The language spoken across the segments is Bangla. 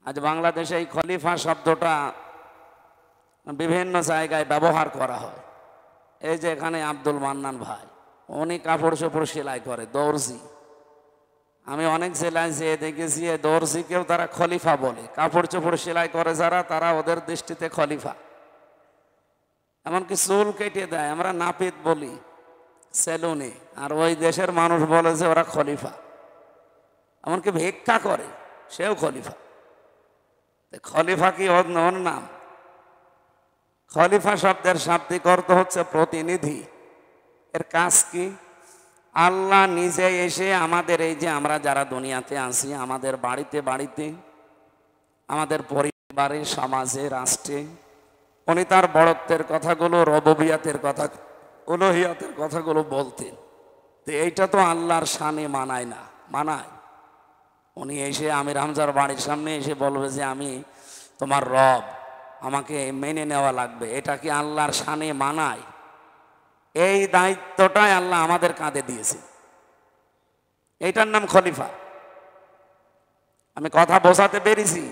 আজ বাংলাদেশে এই খলিফা শব্দটা বিভিন্ন জায়গায় ব্যবহার করা হয়। এই যে এখানে আব্দুল মান্নান ভাই, উনি কাপড় চোপড় সেলাই করে, দর্জি। আমি অনেক জেলায় যেয়ে দেখেছি এই দর্জিকেও তারা খলিফা বলে। কাপড় চোপড় সেলাই করে যারা, তারা ওদের দৃষ্টিতে খলিফা। এমনকি চুল কেটে দেয়, আমরা নাপিত বলি সেলুনে, আর ওই দেশের মানুষ বলে যে ওরা খলিফা। এমনকি ভিক্ষা করে, সেও খলিফা। খলিফা কি ওর নাম? খলিফা শব্দের শাব্দিক অর্থ হচ্ছে প্রতিনিধি। এর কাজ কি? আল্লাহ নিজে এসে আমাদের এই যে আমরা যারা দুনিয়াতে আছি, আমাদের বাড়িতে বাড়িতে, আমাদের পরিবারে, সমাজে, রাষ্ট্রে, উনি তার বড়ত্বের কথাগুলো, রববিয়াতের কথা, উলুহিয়াতের কথাগুলো বলতেন। তো এইটা তো আল্লাহর শানে মানায় না। মানায়? উনি এসে আমির হামজার বাড়ির সামনে এসে বলবে যে আমি তোমার রব, আমাকে মেনে নেওয়া লাগবে। এটা কি আল্লাহর শানে মানায়? এই দায়িত্বটাই আল্লাহ আমাদের কাঁধে দিয়েছে। এইটার নাম খলিফা। আমি কথা বোঝাতে পেরেছি?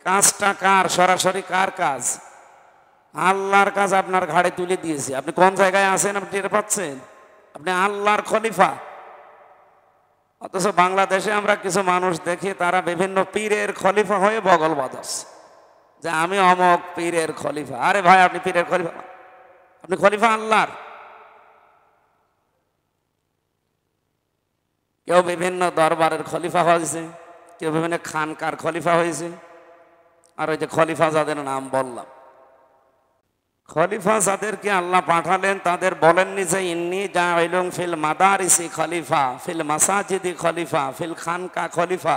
কাজটা কার? সরাসরি কার কাজ? আল্লাহর কাজ আপনার ঘাড়ে তুলে দিয়েছে। আপনি কোন জায়গায় আছেন আপনি টের পাচ্ছেন? আপনি আল্লাহর খলিফা। অথচ বাংলাদেশে আমরা কিছু মানুষ দেখি, তারা বিভিন্ন পীরের খলিফা হয়ে বগল বাজাচ্ছে যে আমি অমক পীরের খলিফা। আরে ভাই, আপনি পীরের খলিফা? আপনি খলিফা আল্লাহর। কেউ বিভিন্ন দরবারের খলিফা হয়েছে, কেউ বিভিন্ন খানকার খলিফা হয়েছে। আর ওই যে খলিফা যাদের নাম বললাম, খলিফা যাদেরকে আল্লাহ পাঠালেন তাদের বলেননি যে ইন্নী জাইলুন ফিল মাদারিসি খলিফা, ফিল মাসাজিদি খলিফা, ফিল খানকা খলিফা,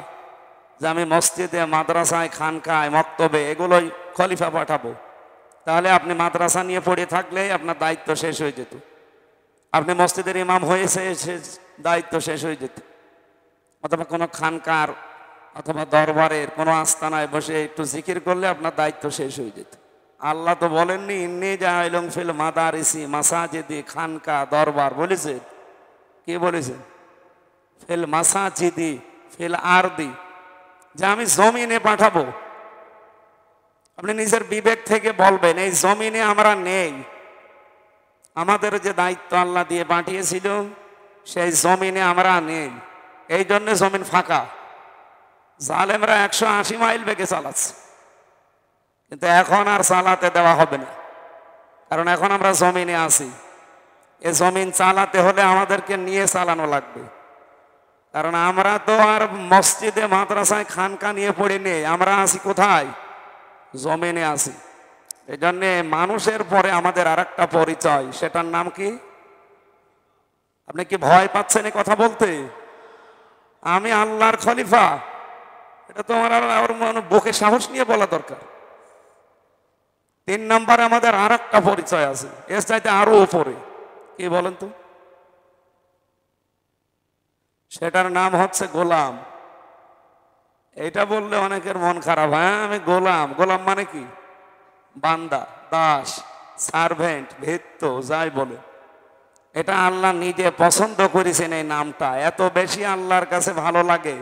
যে আমি মসজিদে, মাদ্রাসায়, খানকায়, মক্তবে এগুলোই খলিফা পাঠাবো। তাহলে আপনি মাদ্রাসা নিয়ে পড়ে থাকলে আপনার দায়িত্ব শেষ হয়ে যেত। আপনি মসজিদের ইমাম হয়েছে, দায়িত্ব শেষ হয়ে যেত। অথবা কোনো খানকার অথবা দরবারের কোনো আস্তানায় বসে একটু জিকির করলে আপনার দায়িত্ব শেষ হয়ে যেত। আল্লাহ তো বলেননি ইন্নী জাইলুন ফিল মাদারিসি, মাসাজিদি, খানকা, দরবার। বলেছে কি? বলেছে ফিল মাসাজিদি ফিল আরদি, যে আমি জমিনে পাঠাবো। আপনি নিজের বিবেক থেকে বলবেন এই জমিনে আমরা নেই। আমাদের যে দায়িত্ব আল্লাহ দিয়ে পাঠিয়েছিল সেই জমিনে আমরা নেই। এই জন্য জমিন ফাঁকা। জালেমরা 180 মাইল বেগে চালাচ্ছে, কিন্তু এখন আর চালাতে দেওয়া হবে না, কারণ এখন আমরা জমিনে আছি। এ জমিন চালাতে হলে আমাদেরকে নিয়ে চালানো লাগবে, কারণ আমরা তো আর মসজিদে, মাদ্রাসায়, খানকা নিয়ে পড়ে নেই। আমরা আছি কোথায়? জমিনে আছি। এই জন্যে মানুষের পরে আমাদের আর একটা পরিচয়, সেটার নাম কি? আপনি কি ভয় পাচ্ছেন এই কথা বলতে? আমি আল্লাহর খলিফা। এটা তো আমার বুকে সাহস নিয়ে বলা দরকার। 3 নম্বরে আমাদের আর একটা পরিচয় আছে, এর চাইতে আরো উপরে। কি বলেন তো? সেটার নাম হচ্ছে গোলাম। এটা বললে অনেকের মন খারাপ। হ্যাঁ, আমি গোলাম। গোলাম মানে কি? বান্দা, দাস, সার্ভেন্ট, ভৃত্য, যাই বলে। এটা আল্লাহ নিজে পছন্দ করেছেন। এই নামটা এত বেশি আল্লাহর কাছে ভালো লাগে।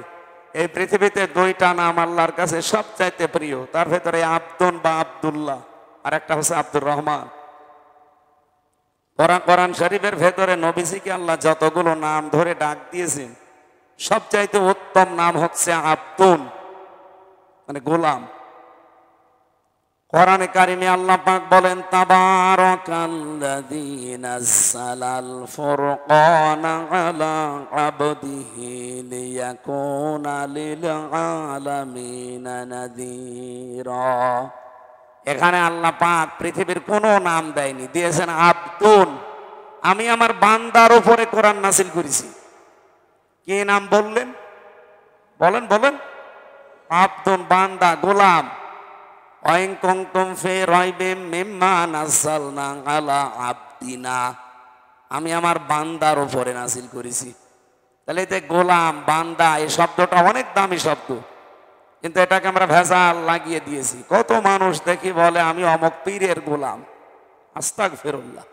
এই পৃথিবীতে 2টা নাম আল্লাহর কাছে সবচাইতে প্রিয়। তার ভেতরে আব্দুন বা আব্দুল্লাহ, আর একটা হচ্ছে আব্দুর রহমান। কোরআন শরীফের ভেতরে নবীজিকে আল্লাহ যতগুলো নাম ধরে ডাক দিয়েছেন, সবচাইতে উত্তম নাম হচ্ছে আব্দুন, মানে গোলাম। কোরআনে কারিমে আল্লাহ পাক বলেন তাবারাকাল্লাযী নাযালাল ফুরকানা আলা আবদিহি লিয়াকুনা লিল আলামিনা নাযীরা। এখানে আল্লাহ পাক পৃথিবীর কোনো নাম দেয়নি, দিয়েছেন আব্দুন। আমি আমার বান্দার উপরে কোরআন নাযিল করেছি। কি নাম বললেন? বলেন বলেন। আব্দুন, বান্দা, গোলাম। ওয়াইন কুনতুম ফি রাইবিম মিম্মা নাযালনা আলা আবদিনা, আমি আমার বান্দার উপরে নাযিল করেছি। তাহলে এতে গোলাম, বান্দা, এই শব্দটা অনেক দামি শব্দ, কিন্তু এটাকে আমরা ভেজাল লাগিয়ে দিয়েছি। কত মানুষ দেখি বলে আমি অমক পীরের গোলাম। আস্তাগফিরুল্লাহ।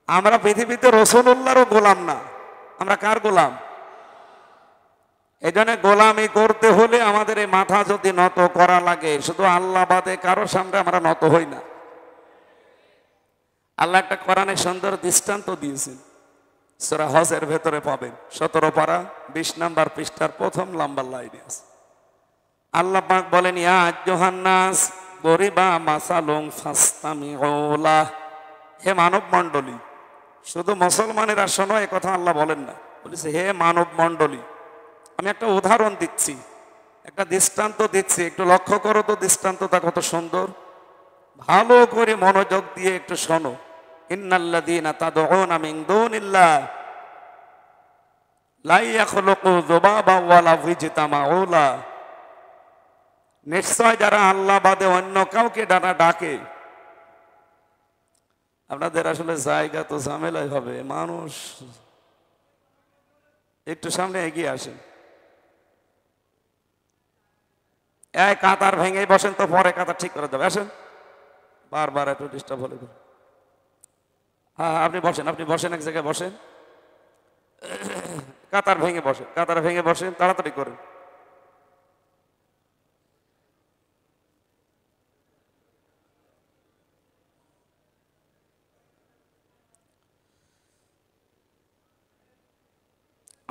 আমরা পৃথিবীতে রাসূলুল্লাহরও গোলাম না। আমরা কার গোলাম? এই জন্য গোলামি করতে হলে আমাদের এই মাথা যদি নত করা লাগে, শুধু আল্লাহ বাদে কারো সামনে আমরা নত হই না। আল্লাহ একটা কোরআনে সুন্দর দৃষ্টান্ত দিয়েছেন, সূরা হজের ভেতরে পাবেন 17 পারা 20 নম্বর পৃষ্ঠার প্রথম লম্বা লাইনে আছে। আল্লাহ পাক বলেন, ইয়া আইয়ুহান নাস দরিবা মাসালুন ফাসতামিউ লাহ। হে মানব মণ্ডলী, শুধু মুসলমানেরা শোনো এ কথা আল্লাহ বলেন না, বলেছে হে মানব মণ্ডলী, আমি একটা উদাহরণ দিচ্ছি, একটা দৃষ্টান্ত দিচ্ছি, একটু লক্ষ্য করো তো দৃষ্টান্তটা কত সুন্দর। ভালো করে মনোযোগ দিয়ে একটু শোনো। ইন্নাল্লাযীনা তাদউনা মিন দুনিল্লাহ লা ইয়াখলুকু যুবাবা ওয়ালা ইয়াজতামাউ লাহ। নিশ্চয় যারা আল্লাহ বাদে অন্য কাউকে ডাকে, আপনাদের আসলে জায়গা তো ঝামেলাই হবে, মানুষ একটু সামনে এগিয়ে আসেন। এই কাতার ভেঙে বসেন তো, পরে কাতার ঠিক করে দেবে, আসেন। বারবার একটু ডিস্টার্ব হলে হ্যাঁ আপনি বসেন এক জায়গায় বসেন, কাতার ভেঙে বসেন, তাড়াতাড়ি করেন।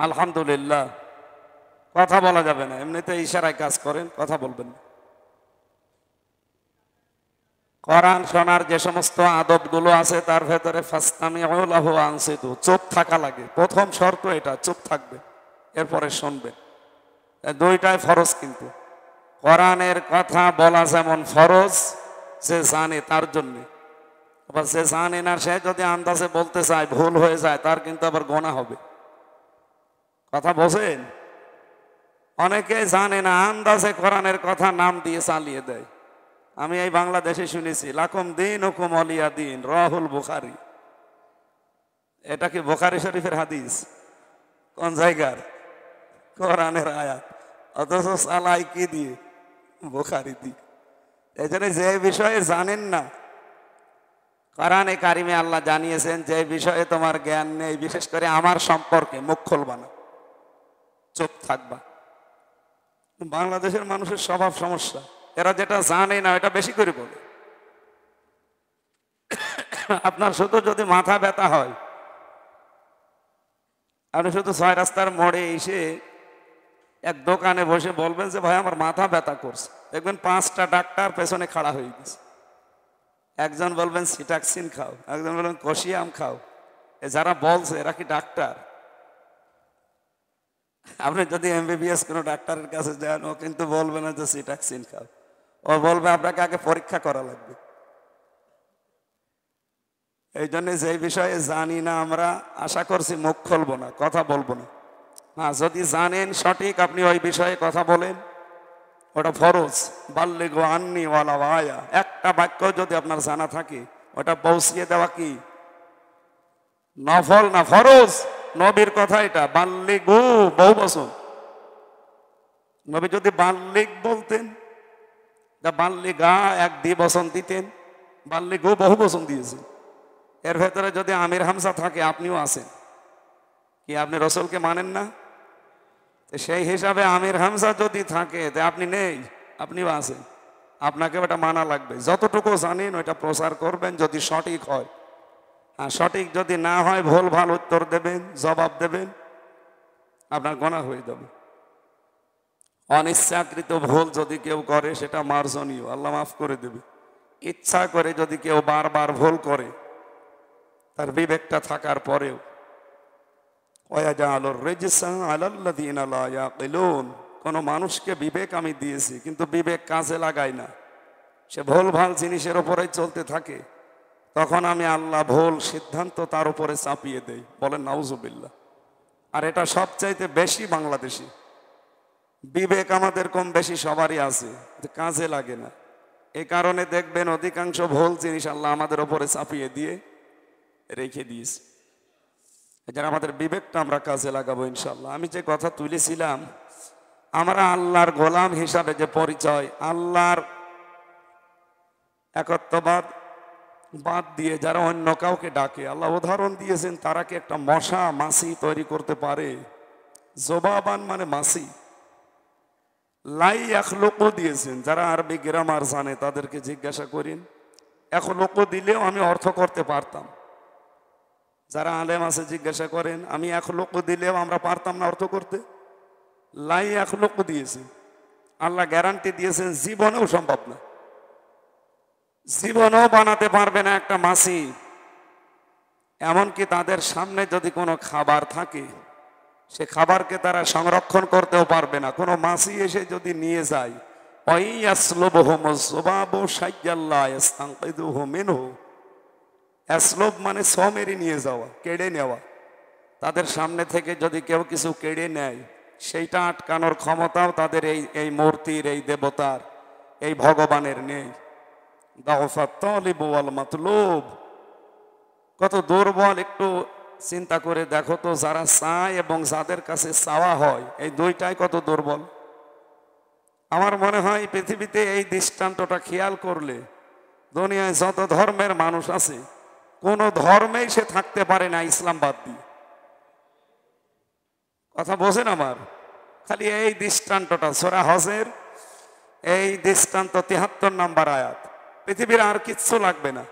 আলহামদুলিল্লাহ। কথা বলা যাবে না, এমনিতে ইশারায় কাজ করেন, কথা বলবেন না। কোরআন শোনার যে সমস্ত আদবগুলো আছে তার ভেতরে ফাসতামিউ লাহু ওয়া আনসিতু, চুপ থাকা লাগে। প্রথম শর্ত এটা, চুপ থাকবে, এরপরে শুনবেন। দুইটাই ফরজ, কিন্তু কোরআনের কথা বলা যেমন ফরজ, যে জানে তার জন্য, আবার যে জানে না সে যদি আন্দাজে বলতে চায় ভুল হয়ে যায়, তার কিন্তু আবার গুনাহ হবে। কথা বোঝেন? অনেকে জানে না, আন্দাজে কোরআনের কথা নাম দিয়ে চালিয়ে দেয়। আমি এই বাংলাদেশে শুনেছি, লাকুম দীনুকুম ওয়ালিয়া দীন, রাহুল বুখারী। এটা কি বুখারী শরীফের হাদিস? কোন জায়গার? কোরআনের আয়াত, অথচ চালাই কি দিয়ে? বুখারী দিয়ে। এই জন্য যে বিষয়ে জানেন না, কোরআনে কারিমে আল্লাহ জানিয়েছেন যে বিষয়ে তোমার জ্ঞান নেই, বিশেষ করে আমার সম্পর্কে, মুখ খুলবা না, চুপ থাকবা। বাংলাদেশের মানুষের স্বভাব সমস্যা, এরা যেটা জানে না এটা বেশি করে বলে। আপনার শুধু যদি মাথা ব্যথা হয়, আপনি শুধু 6 রাস্তার মোড়ে এসে এক দোকানে বসে বলবেন যে ভাই আমার মাথা ব্যথা করছে, দেখবেন 5টা ডাক্তার পেছনে খাড়া হয়ে গেছে। একজন বলবেন সিটাক্সিন খাও, একজন বলবেন কষিয়াম খাও। যারা বলছে এরা কি ডাক্তার? আপনি যদি এমবিবিএস কোনো ডাক্তারের কাছে যান, ও কিন্তু বলবে না যে সিটাক্সিন খাও, ও বলবে আপনাকে আগে পরীক্ষা করা লাগবে। এই জন্য যে বিষয়ে জানি না আমরা, আশা করছি মুখ খুলবো না, কথা বলবো না। হ্যাঁ, যদি জানেন সঠিক, আপনি ওই বিষয়ে কথা বলেন, ওটা ফরজ। বাল্লিগু আন্নি ওয়ালাউ আয়া, একটা বাক্য যদি আপনার জানা থাকে, ওটা পৌঁছিয়ে দেওয়া কি নফল না ফরজ? নবীর কথা এটা, বাল্লিগু বহু বচন। নবী যদি বাল্লিগ বলতেন, বাল্লিগা এক দ্বিবচন দিতেন, বাল্লিগু বহু বচন দিয়েছেন। এর ভেতরে যদি আমির হামজা থাকে, আপনিও আছেন কি? আপনি রসুলকে মানেন না? সেই হিসাবে আমির হামজা যদি থাকে, আপনি নেই, আপনিও আছেন, আপনাকে ওটা মানা লাগবে। যতটুকু জানেন ওইটা প্রচার করবেন, যদি সঠিক হয়। আর সঠিক যদি না হয়, ভুল ভাল উত্তর দেবেন, জবাব দেবেন, আপনার গুনাহ হয়ে যাবে। অনিচ্ছাকৃত ভুল যদি কেউ করে, সেটা মার্জনীয়, আল্লাহ মাফ করে দেবে। ইচ্ছা করে যদি কেউ বারবার ভুল করে, তার বিবেকটা থাকার পরেও, কোন মানুষকে বিবেক আমি দিয়েছি, কিন্তু বিবেক কাজে লাগাই না, সে ভুল ভাল জিনিসের উপরে চলতে থাকে, তখন আমি আল্লাহ ভুল সিদ্ধান্ত তার উপরে চাপিয়ে দেই। বলেন নাউজুবিল্লাহ। আর এটা সবচাইতে বেশি বাংলাদেশি। বিবেক আমাদের কম বেশি সবারই আছে, কাজে লাগে না। এই কারণে দেখবেন অধিকাংশ ভুল জিনিস আল্লাহ আমাদের উপরে চাপিয়ে দিয়ে রেখে দিয়েছে। এজন্য আমাদের বিবেকটা আমরা কাজে লাগাবো ইনশাল্লাহ। আমি যে কথা তুলেছিলাম, আমরা আল্লাহর গোলাম হিসাবে যে পরিচয়, আল্লাহর একত্ববাদ বাদ দিয়ে যারা অন্য কাউকে ডাকে, আল্লাহ উদাহরণ দিয়েছেন, তারা কি একটা মশা মাছি তৈরি করতে পারে? জবাবান মানে মাছি, লাই এখলোকও দিয়েছেন। যারা আরবি গ্রামার জানে তাদেরকে জিজ্ঞাসা করিন, এখলোকও দিলেও আমি অর্থ করতে পারতাম। যারা আলেম আছে জিজ্ঞাসা করেন, আমি এখলোকও দিলেও আমরা পারতাম না অর্থ করতে। লাই এখলোকও দিয়েছেন, আল্লাহ গ্যারান্টি দিয়েছেন জীবনেও সম্ভব না, জীবনেও বানাতে পারবে না একটা মাছি। এমনকি তাদের সামনে যদি কোনো খাবার থাকে, সে খাবারকে তারা সংরক্ষণ করতেও পারবে না। কোনো মাছি এসে যদি নিয়ে যায়, আসলব মানে সমেরি নিয়ে যাওয়া, কেড়ে নেওয়া। তাদের সামনে থেকে যদি কেউ কিছু কেড়ে নেয়, সেইটা আটকানোর ক্ষমতাও তাদের এই মূর্তির, এই দেবতার, এই ভগবানের নেই। মাতলুব, কত দুর্বল একটু চিন্তা করে দেখো তো। যারা চায় এবং যাদের কাছে চাওয়া হয়, এই দুইটাই কত দুর্বল। আমার মনে হয় পৃথিবীতে এই দৃষ্টান্তটা খেয়াল করলে দুনিয়ায় যত ধর্মের মানুষ আছে, কোন ধর্মেই সে থাকতে পারে না ইসলাম বাদ দিয়ে। কথা বোঝেন আমার? খালি এই দৃষ্টান্তটা সূরা হজের এই দৃষ্টান্ত ৭৩ নম্বর আয়াত, পৃথিবীর আর কিচ্ছু লাগবে না।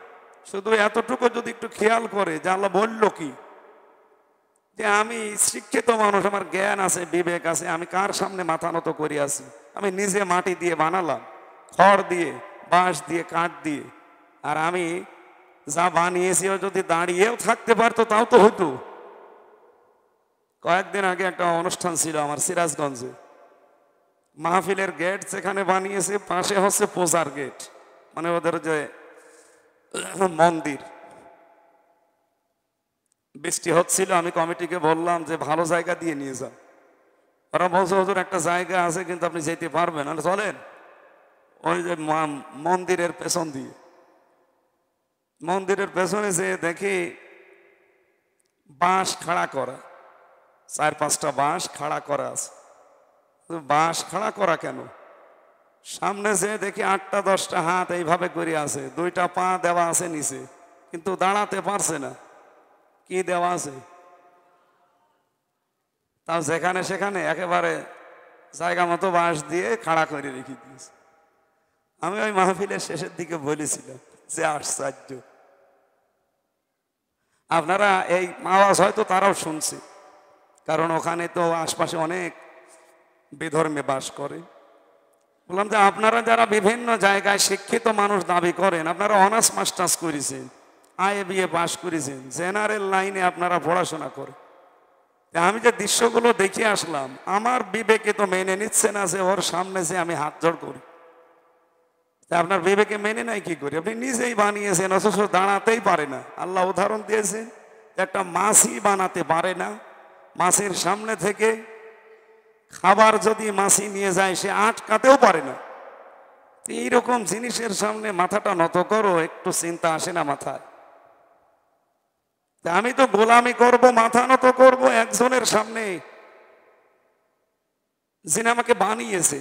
শুধু এতটুকু যদি একটু খেয়াল করে যে আল্লাহ বলল কি, যে আমি শিক্ষিত মানুষ, আমার জ্ঞান আছে, বিবেক আছে, আমি কার সামনে মাথা নত করে আছি? আমি নিজে মাটি দিয়ে বানালাম, খড় দিয়ে, বাঁশ দিয়ে, কাঠ দিয়ে। আর আমি যা বানিয়েছি ও যদি দাঁড়িয়েও থাকতে পারতো তাও তো হইতো। কয়েকদিন আগে একটা অনুষ্ঠান ছিল আমার সিরাজগঞ্জে, মাহফিলের গেট যেখানে বানিয়েছে পাশে হচ্ছে পূজার গেট, মানে ওদের যে মন্দির। বৃষ্টি হচ্ছিল, আমি কমিটিকে বললাম যে ভালো জায়গা দিয়ে নিয়ে যান। ওরা বলছে হুজুর একটা জায়গা আছে কিন্তু আপনি যেতে পারবেন না। চলেন ওই যে মন্দিরের পেছন দিয়ে। মন্দিরের পেছনে যে দেখি বাঁশ খাড়া করা, ৪-৫টা বাঁশ খাড়া করা আছে। বাঁশ খাড়া করা কেন? সামনে যে দেখি ৮টা-১০টা হাত এইভাবে করে আছে, 2টা পা দেওয়া আছে নিচে, কিন্তু দাঁড়াতে পারছে না। কি দেওয়া আছে? তাও যেখানে সেখানে একেবারে জায়গা মতো বাঁশ দিয়ে খাড়া করে রেখে দিয়েছে। আমি ওই মাহফিলের শেষের দিকে বলেছিলাম যে আশ্চর্য। আপনারা এই আওয়াজ হয়তো তারাও শুনছে, কারণ ওখানে তো আশপাশে অনেক বিধর্মে বাস করে। বললাম যে আপনারা যারা বিভিন্ন জায়গায় শিক্ষিত মানুষ দাবি করেন, আপনারা অনার্স মাস্টার্স করেছেন, IABA পাস করেছেন, জেনারেল লাইনে আপনারা পড়াশোনা করেন। আমি যে দৃশ্যগুলো দেখে আসলাম, আমার বিবেকে তো মেনে নিচ্ছে না যে ওর সামনে যে আমি হাত জোড় করি। আপনার বিবেকে মেনে নাই কি করি? আপনি নিজেই বানিয়েছেন, অথচ দাঁড়াতেই পারে না। আল্লাহ উদাহরণ দিয়েছেন, একটা মাছি বানাতে পারে না। মাছির সামনে থেকে খাবার যদি মাছি নিয়ে যায়, সে আটকাতেও পারে না। এইরকম জিনিসের সামনে মাথাটা নত করো, একটু চিন্তা আসে না মাথায়? আমি তো গোলামি করব, মাথা নত করব একজনের সামনে, যিনি আমাকে বানিয়েছে।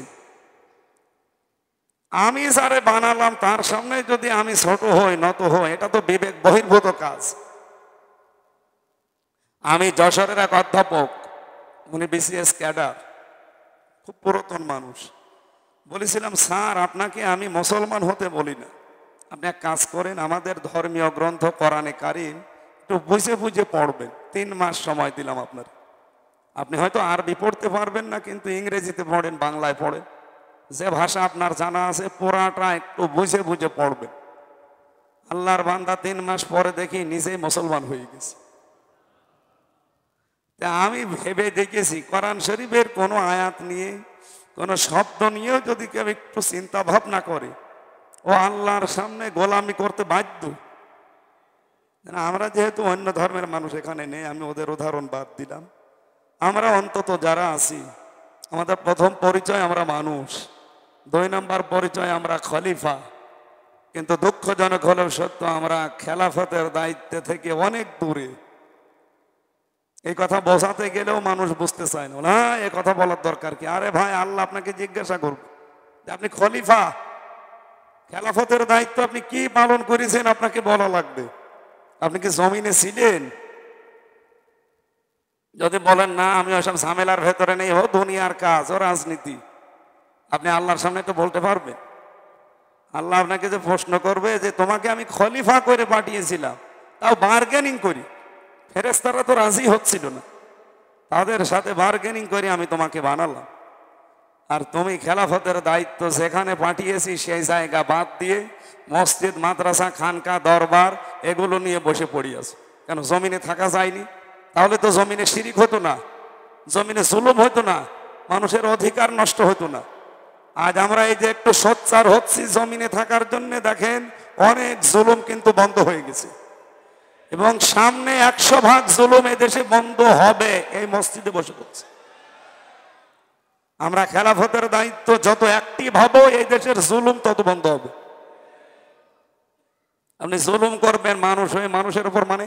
আমি যারে বানালাম তার সামনে যদি আমি ছোট হই, নত হই, এটা তো বিবেক বহির্ভূত কাজ। আমি যশোরের এক অধ্যাপক, উনি BCS ক্যাডার, খুব পুরাতন মানুষ। বলেছিলাম, স্যার আপনাকে আমি মুসলমান হতে বলি না, আপনি এক কাজ করেন, আমাদের ধর্মীয় গ্রন্থ কোরআনে কারিম একটু বুঝে বুঝে পড়বেন। 3 মাস সময় দিলাম আপনার। আপনি হয়তো আরবি পড়তে পারবেন না, কিন্তু ইংরেজিতে পড়েন, বাংলায় পড়েন, যে ভাষা আপনার জানা আছে পুরাটা একটু বুঝে বুঝে পড়বেন। আল্লাহর বান্দা 3 মাস পরে দেখি নিজেই মুসলমান হয়ে গেছে। আমি ভেবে দেখেছি, কোরআন শরীফের কোনো আয়াত নিয়ে, কোনো শব্দ নিয়েও যদি কেউ একটু চিন্তা ভাবনা করে, ও আল্লাহর সামনে গোলামি করতে বাধ্য। আমরা যেহেতু অন্য ধর্মের মানুষ এখানে নেই, আমি ওদের উদাহরণ বাদ দিলাম। আমরা অন্তত যারা আছি, আমাদের প্রথম পরিচয় আমরা মানুষ, 2 নম্বর পরিচয় আমরা খলিফা। কিন্তু দুঃখজনক হলেও সত্য, আমরা খেলাফতের দায়িত্ব থেকে অনেক দূরে। এই কথা বোঝাতে গেলেও মানুষ বুঝতে চায় না। হ্যাঁ, এ কথা বলার দরকার কি? আরে ভাই, আল্লাহ আপনাকে জিজ্ঞাসা করবে যে আপনি খলিফা, খেলাফতের দায়িত্ব আপনি কি পালন করেছেন, আপনাকে বলা লাগবে। আপনি কি জমিনে ছিলেন? যদি বলেন না, আমি ওইসব ঝামেলার ভেতরে নেই, ও দুনিয়ার কাজ, ও রাজনীতি, আপনি আল্লাহর সামনে তো বলতে পারবেন? আল্লাহ আপনাকে যে প্রশ্ন করবে যে তোমাকে আমি খলিফা করে পাঠিয়েছিলাম, তাও বার্গেনিং করি, ফেরেশতারা তো রাজি হচ্ছিল না, তাদের সাথে বার্গেনিং করে আমি তোমাকে বানালাম, আর তুমি খেলাফতের দায়িত্ব যেখানে পাঠিয়েছি সেই জায়গা বাদ দিয়ে মসজিদ, মাদ্রাসা, খানকা, দরবার এগুলো নিয়ে বসে পড়িয়াছো। কেন জমিনে থাকা যায়নি? তাহলে তো জমিনে শিরিক হতো না, জমিনে জুলুম হতো না, মানুষের অধিকার নষ্ট হতো না। আজ আমরা এই যে একটু সোচ্চার হচ্ছি জমিনে থাকার জন্য, দেখেন অনেক জুলুম কিন্তু বন্ধ হয়ে গেছে, এবং সামনে 100% জুলুম এদেশে বন্ধ হবে এই মসজিদে বসে পড়ছে। আমরা খেলাফতের দায়িত্ব যত অ্যাক্টিভ হব, এই দেশের জুলুম তত বন্ধ হবে। আপনি জুলুম করবেন মানুষ হয়ে মানুষের উপর, মানে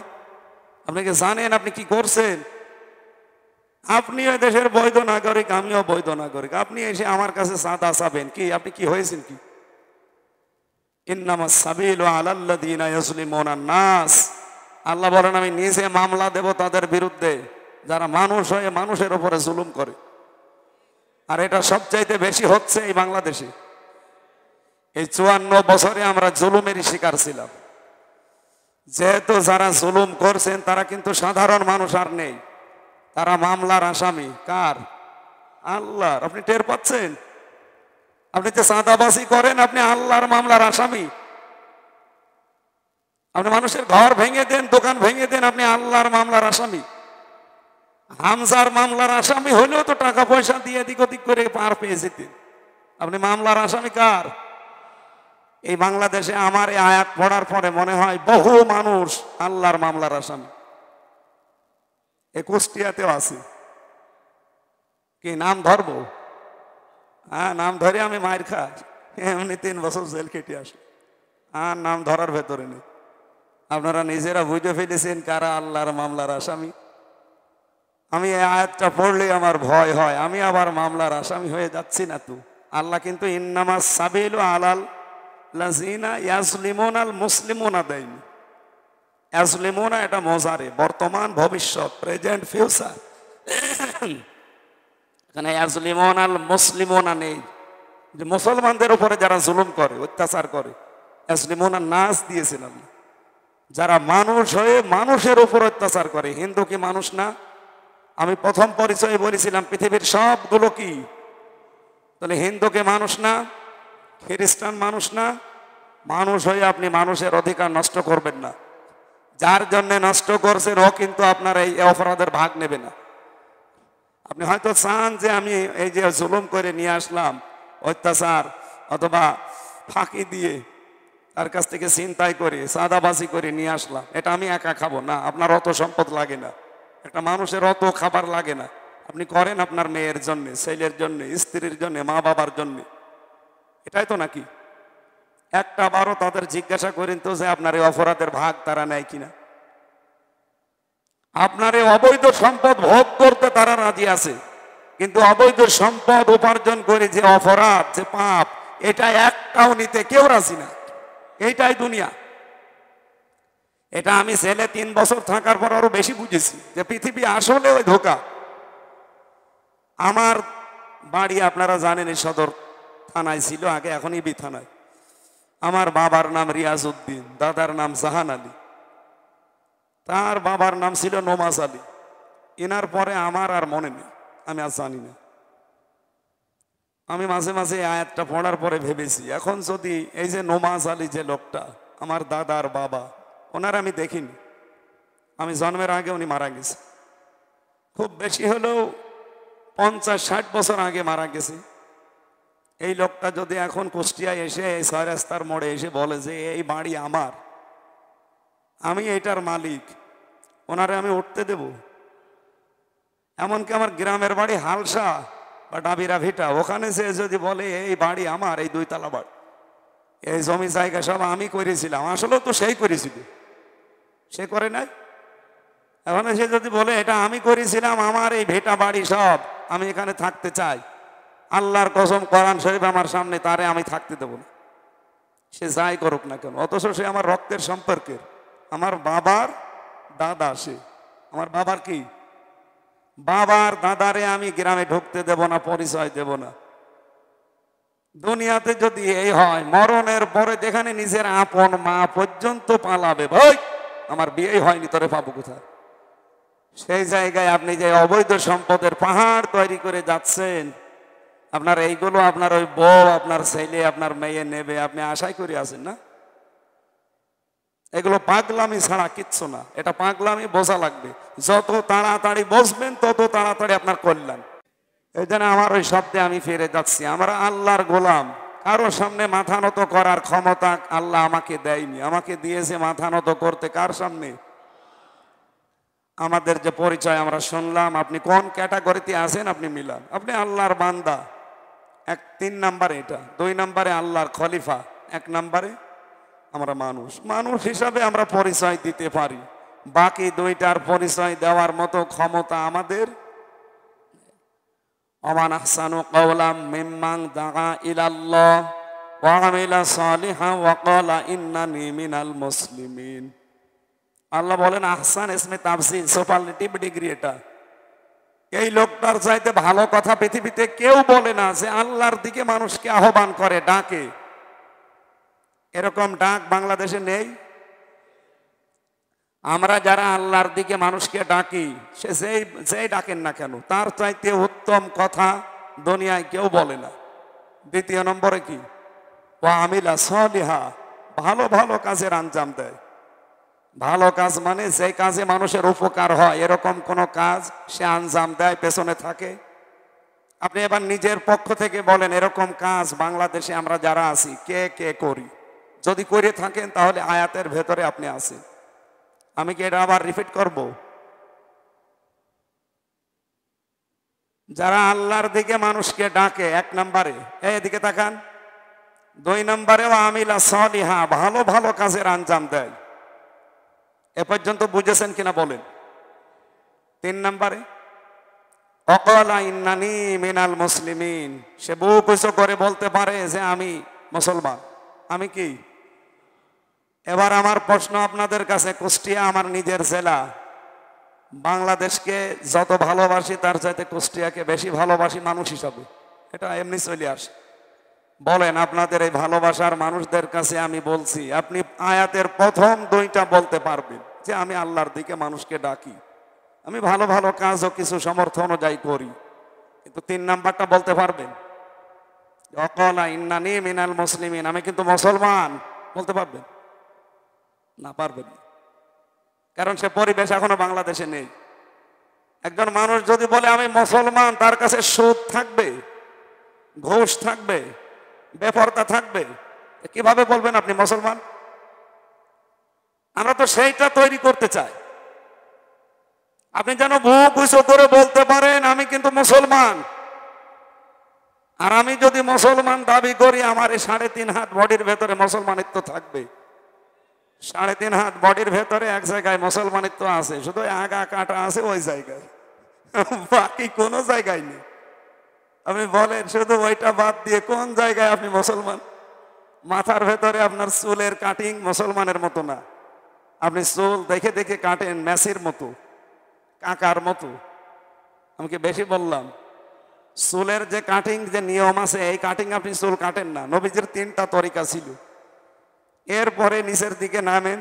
আপনি কি জানেন আপনি কি করছেন? আপনি ওই দেশের বৈধ নাগরিক, আমিও বৈধ নাগরিক। আপনি এসে আমার কাছে চাঁদা চাবেন কি? আপনি কি হয়েছেন কি? ইন্নামাস সাবিলু আলাল্লাযীনা ইয়াজলিমুনান নাস। আল্লাহ বলেন আমি নিজে মামলা দেব তাদের বিরুদ্ধে যারা মানুষ হয়ে মানুষের উপরে জুলুম করে। আর এটা সবচাইতে বেশি হচ্ছে এই বাংলাদেশে। এই 54 বছরে আমরা জুলুমেরই শিকার ছিলাম। যেহেতু যারা জুলুম করছেন তারা কিন্তু সাধারণ মানুষ আর নেই, তারা মামলার আসামি। কার? আল্লাহর। আপনি টের পাচ্ছেন? আপনি যে চাঁদাবাজি করেন, আপনি আল্লাহর মামলার আসামি। আপনি মানুষের ঘর ভেঙে দেন, দোকান ভেঙে দেন, আপনি আল্লাহর মামলার আসামি। হামজার মামলার আসামি হলেও তো টাকা পয়সা দিয়ে এদিক ওদিক করে পার পেয়ে যেতেন। আপনি মামলার আসামি কার? এই বাংলাদেশে আমার এই আয়াত পড়ার পরে মনে হয় বহু মানুষ আল্লাহর মামলার আসামি। এই কুষ্টিয়াতেও আছে। কি নাম ধরবো? হ্যাঁ, নাম ধরে আমি মায়ের খাই, এমনি 3 বছর জেল কেটে আসি, আর নাম ধরার ভেতরে নেই। আপনারা নিজেরা বুঝে ফেলেছেন কারা আল্লাহর মামলার আসামি। আমি এই আয়াতটা পড়লে আমার ভয় হয়, আমি আবার মামলার আসামি হয়ে যাচ্ছি না তো। আল্লাহ কিন্তু ইন্নামাস সাবিলু আলাল লাযিনা ইয়াজলিমুনাল মুসলিমুনা দেয়নি। ইয়াজলিমুনা এটা মোজারে, বর্তমান, ভবিষ্যৎ, প্রেজেন্ট, ফিউচার। এখানে ইয়াজলিমুনাল মুসলিমুনা নেই, যে মুসলমানদের উপরে যারা জুলুম করে, অত্যাচার করে। ইয়াজলিমুনান নাস দিয়েছিলাম, যারা মানুষ হয়ে মানুষের উপর অত্যাচার করে। হিন্দু কি মানুষ না? আমি প্রথম পরিচয়ে বলেছিলাম পৃথিবীর সবগুলো কি? তাহলে হিন্দুকে মানুষ না? খ্রিস্টান মানুষ না? মানুষ হয়ে আপনি মানুষের অধিকার নষ্ট করবেন না। যার জন্য নষ্ট করছেন ও কিন্তু আপনার এই অপরাধের ভাগ নেবে না। আপনি হয়তো চান যে আমি এই যে জুলুম করে নিয়ে আসলাম, অত্যাচার অথবা ফাঁকি দিয়ে তার কাছ থেকে ছিনতাই করে চাঁদাবাজি করে নিয়ে আসলাম, এটা আমি একা খাবো না। আপনার অত সম্পদ লাগে না, একটা মানুষের অত খাবার লাগে না। আপনি করেন আপনার মেয়ের জন্য, ছেলের জন্য, স্ত্রীর জন্য, মা বাবার জন্য। এটাই তো নাকি? একটা বারও তাদের জিজ্ঞাসা করেন তো যে আপনার এই অপরাধের ভাগ তারা নেয় কিনা? আপনার এই অবৈধ সম্পদ ভোগ করতে তারা রাজি আছে, কিন্তু অবৈধ সম্পদ উপার্জন করে যে অপরাধ, যে পাপ, এটা একটাও নিতে কেউ রাজি না। এইটাই দুনিয়া। এটা আমি ছেলে 3 বছর থাকার পর আরো বেশি বুঝেছি যে পৃথিবী আসলে ওই ধোঁকা। আমার বাড়ি আপনারা জানেন এই সদর থানায় ছিল আগে, এখন ইবি থানায়। আমার বাবার নাম রিয়াজ উদ্দিন, দাদার নাম জাহান আলী, তার বাবার নাম ছিল নমাজ আলী। এনার পরে আমার আর মনে নেই, আমি আর জানি না। আমি মাঝে মাঝে আয়াতটা পড়ার পরে ভেবেছি, এখন যদি এই যে নমাজ আলী যে লোকটা, আমার দাদার বাবা, ওনার আমি দেখিনি, আমি জন্মের আগে উনি মারা গেছে। খুব বেশি হলেও 50-60 বছর আগে মারা গেছে। এই লোকটা যদি এখন কুষ্টিয়ায় এসে এই 6 রাস্তার মোড়ে এসে বলে যে এই বাড়ি আমার, আমি এটার মালিক, ওনারে আমি উঠতে দেব? এমনকি আমার গ্রামের বাড়ি হালসা বা ডাবিরা ভিটা, ওখানে সে যদি বলে এই বাড়ি আমার, এই 2 তলা বাড়ি, এই জমি জায়গা সব আমি করেছিলাম, আসলেও তো সেই করেছিল, সে করে নাই। এখন সে যদি বলে এটা আমি করেছিলাম, আমার এই ভেটা বাড়ি সব, আমি এখানে থাকতে চাই, আল্লাহর কসম, কোরআন শরীফ আমার সামনে, তারে আমি থাকতে দেব না, সে যাই করুক না কেন। অথচ সে আমার রক্তের সম্পর্কের, আমার বাবার দাদা। সে আমার বাবার কি? বাবার দাদারে আমি গ্রামে ঢুকতে দেব না, পরিচয় দেব না। দুনিয়াতে যদি এই হয়, মরণের পরে যেখানে নিজের আপন মা পর্যন্ত পালাবে, ভাই আমার বিয়ে হয়নি, তোরে পাবো কোথায়? সেই জায়গায় আপনি যে অবৈধ সম্পদের পাহাড় তৈরি করে যাচ্ছেন, আপনার এইগুলো আপনার ওই বউ, আপনার ছেলে, আপনার মেয়ে নেবে, আপনি আশাই করে আছেন না? এগুলো পাগলামি ছাড়া কিচ্ছু না। এটা পাগলামি বোঝা লাগবে। যত তাড়াতাড়ি বসবেন তত তাড়াতাড়ি আপনার কল্যাণ। এই জন্য আমার ওই শব্দে আমি ফিরে যাচ্ছি, আমরা আল্লাহর গোলাম। কারো সামনে মাথা নত করার ক্ষমতা আল্লাহ আমাকে দেয়নি, আমাকে দিয়েছে মাথা নত করতে কার সামনে? আমাদের যে পরিচয় আমরা শুনলাম, আপনি কোন ক্যাটাগরিতে আছেন আপনি মিলান। আপনি আল্লাহর বান্দা, 3 নাম্বারে এটা। 2 নাম্বারে আল্লাহর খলিফা। 1 নাম্বারে আমরা মানুষ। মানুষ হিসাবে আমরা পরিচয় দিতে পারি, বাকি 2টার পরিচয় দেওয়ার মতো ক্ষমতা আমাদের। ওমান আহসানু কাওলাম মিম্মান দাআ ইলাল্লাহ ওয়া আমিলা সালিহান ওয়া ক্বালা ইন্নানি মিনাল মুসলিমিন। আল্লাহ বলেন আহসান ইসমে তাফসীর, সুপারলেটিভ ডিগ্রি এটা। এই লোকটার চাইতে ভালো কথা পৃথিবীতে কেউ বলে না, যে আল্লাহর দিকে মানুষকে আহ্বান করে, ডাকে। এরকম ডাক বাংলাদেশে নেই। আমরা যারা আল্লাহর দিকে মানুষকে ডাকি, সে যেই ডাকেন না কেন, তার চাইতে উত্তম কথা দুনিয়ায় কেউ বলে না। 2 নম্বরে কি? ওয়া আমিলা সালিহা, ভালো ভালো কাজের আঞ্জাম দেয়। ভালো কাজ মানে যে কাজে মানুষের উপকার হয়, এরকম কোন কাজ সে আঞ্জাম দেয়, পেছনে থাকে। আপনি এবার নিজের পক্ষ থেকে বলেন, এরকম কাজ বাংলাদেশে আমরা যারা আছি কে কে করি? যদি করে থাকেন তাহলে আয়াতের ভেতরে আপনি আছেন। আমি কি এটা আবার রিপিট করব? যারা আল্লাহর দিকে মানুষকে ডাকে 1 নম্বরে, এদিকে তাকান। 2 নম্বরে ওয়া আমিলা সালিহা, ভালো ভালো কাজের আঞ্জাম দেয়। এ পর্যন্ত বুঝেছেন কিনা বলেন? 3 নম্বরে ওয়াকালা ইন্নানি মিনাল মুসলিমিন, সে বুক উঁচু করে বলতে পারে যে আমি মুসলমান। আমি কি? এবার আমার প্রশ্ন আপনাদের কাছে, কুষ্টিয়া আমার নিজের জেলা। বাংলাদেশকে যত ভালোবাসি তার চাইতে কুষ্টিয়াকে বেশি ভালোবাসি মানুষ হিসাবে, এটা এমনি চলে আসে। বলেন আপনাদের এই ভালোবাসার মানুষদের কাছে আমি বলছি, আপনি আয়াতের প্রথম 2টা বলতে পারবেন যে আমি আল্লাহর দিকে মানুষকে ডাকি, আমি ভালো ভালো কাজও কিছু সামর্থ্য অনুযায়ী করি, কিন্তু 3 নাম্বারটা বলতে পারবেন? ওয়াকালা ইন্নানি মিনাল মুসলিমিন, আমি কিন্তু মুসলমান, বলতে পারবেন না? পারবেন না, কারণ সে পরিবেশ এখনো বাংলাদেশে নেই। একজন মানুষ যদি বলে আমি মুসলমান, তার কাছে সুদ থাকবে, ঘুষ থাকবে, বেপরতা থাকবে, কিভাবে বলবেন আপনি মুসলমান? আমরা তো সেইটা তৈরি করতে চাই। আপনি যেন বুক উঁচু করে বলতে পারেন আমি কিন্তু মুসলমান। আর আমি যদি মুসলমান দাবি করি, আমার এই 3.5 হাত বডির ভেতরে মুসলমানিত্ব থাকবে। 3.5 হাত বডির ভেতরে এক জায়গায় মুসলমানিত্ব আছে, শুধু আগা কাটা আছে ওই জায়গায়, বাকি কোনো জায়গায় নেই। আপনি বলেন শুধু ওইটা বাদ দিয়ে কোন জায়গায় আপনি মুসলমান? মাথার ভেতরে আপনার চুলের কাটিং মুসলমানের মতো না, আপনি চুল দেখে দেখে কাটেন মেসির মতো, কাকার মতো। আমি কি বেশি বললাম? চুলের যে কাটিং যে নিয়ম আছে, এই কাটিং আপনি চুল কাটেন না। নবীজির 3টা তরিকা ছিল। এরপরে নিচের দিকে নামেন,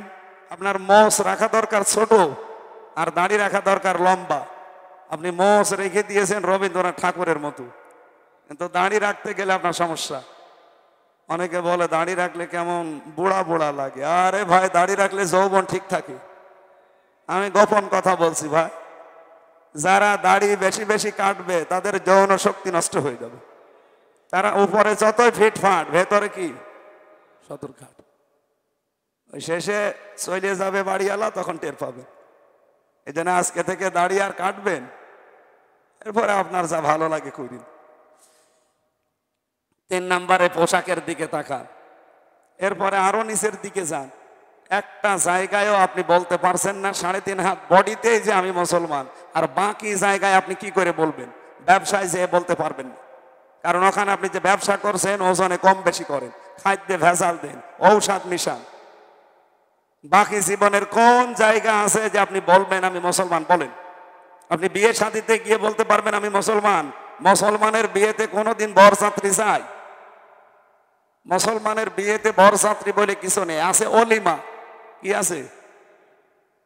আপনার মোষ রাখা দরকার ছোট, আর দাড়ি রাখা দরকার লম্বা। আপনি মোষ রেখে দিয়েছেন রবীন্দ্রনাথ ঠাকুরের মতো, কিন্তু দাড়ি রাখতে গেলে আপনার সমস্যা। অনেকে বলে দাড়ি রাখলে কেমন বুড়া বুড়া লাগে। আরে ভাই, দাড়ি রাখলে যৌবন ঠিক থাকে। আমি গোপন কথা বলছি ভাই, যারা দাড়ি বেশি বেশি কাটবে তাদের যৌন শক্তি নষ্ট হয়ে যাবে। তারা উপরে যতই ফিটফাট, ভেতরে কি সতর্কঘাট। ওই শেষে চলে যাবে বাড়িওয়ালা, তখন টের পাবে। এই জন্য আজকে থেকে দাড়ি আর কাটবেন, এরপরে আপনার যা ভালো লাগে করিন। 3 নম্বরে পোশাকের দিকে তাকান, এরপরে আরো নিচের দিকে যান। একটা জায়গায়ও আপনি বলতে পারছেন না 3.5 হাত বডিতেই যে আমি মুসলমান, আর বাকি জায়গায় আপনি কি করে বলবেন? ব্যবসায় যেয়ে বলতে পারবেন না, কারণ ওখানে আপনি যে ব্যবসা করছেন ওজনে কম বেশি করেন, খাদ্যে ভেজাল দেন, ঔষধ মিশান। বাকি জীবনের কোন জায়গা আছে যে আপনি বলবেন আমি মুসলমান? বলেন। আপনি বিয়ে শাদীতে গিয়ে বলতে পারবেন আমি মুসলমান? মুসলমানের বিয়েতে কোনোদিন বরযাত্রী যায়? মুসলমানের বিয়েতে বরযাত্রী বলে কিছু নেই, আছে অলিমা। কি আছে?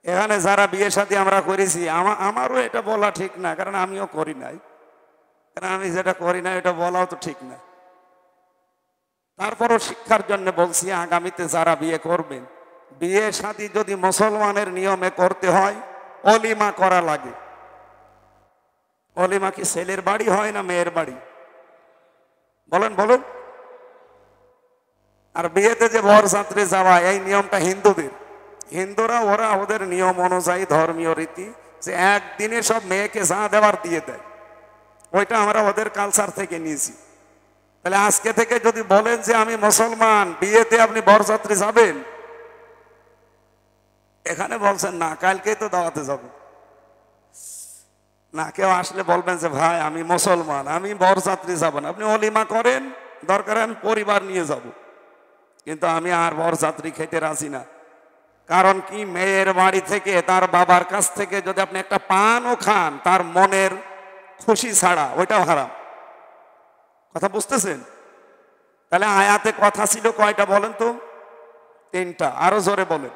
এখানে যারা বিয়ে শাদী আমরা করেছি, আমারও এটা বলা ঠিক না, কারণ আমিও করি নাই। কারণ আমি যেটা করি না এটা বলাও তো ঠিক না। তারপরও শিক্ষার জন্য বলছি, আগামীতে যারা বিয়ে করবেন, বিয়ে শাদী যদি মুসলমানের নিয়মে করতে হয়, অলিমা করা লাগে। অলিমা কি ছেলের বাড়ি হয় না মেয়ের বাড়ি? বলেন বলেন। আর বিয়েতে যে বরযাত্রী যাওয়া, এই নিয়মটা হিন্দুদের। হিন্দুরা ওরা ওদের নিয়ম অনুযায়ী ধর্মীয় রীতি, যে একদিনে সব মেয়েকে যা দেওয়ার দিয়ে দেয়, ওইটা আমরা ওদের কালচার থেকে নিয়েছি। তাহলে আজকে থেকে যদি বলেন যে আমি মুসলমান, বিয়েতে আপনি বরযাত্রী যাবেন, এখানে বলছেন না কালকেই তো দাওয়াতে যাব না, কেউ আসলে বলবেন যে ভাই আমি মুসলমান, আমি বরযাত্রী যাব না, আপনি অলিমা করেন, দরকার আমি পরিবার নিয়ে যাব, কিন্তু আমি আর বরযাত্রী খেতে রাজি না। কারণ কি, মেয়ের বাড়ি থেকে তার বাবার কাছ থেকে যদি আপনি একটা পানও খান, তার মনের খুশি ছাড়া, ওইটাও হারাম। কথা বুঝতেছেন? তাহলে আয়াতে কথা ছিল কয়টা বলেন তো? 3টা। আরো জোরে বলেন।